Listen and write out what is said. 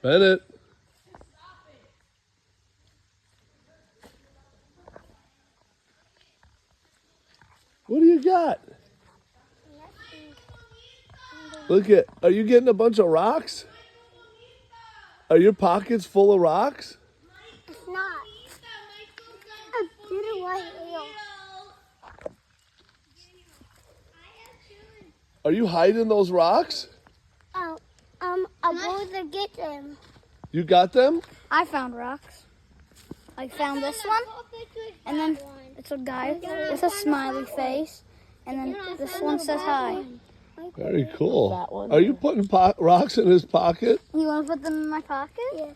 Bennett. What do you got? Look at, are you getting a bunch of rocks? Are your pockets full of rocks? It's not. A little white wheel. Are you hiding those rocks? I'm going to get them. You got them? I found rocks. I found this one, and then it's a guy with a smiley face, and then this one says hi. Very cool. That one. Are you putting rocks in his pocket? You want to put them in my pocket? Yes.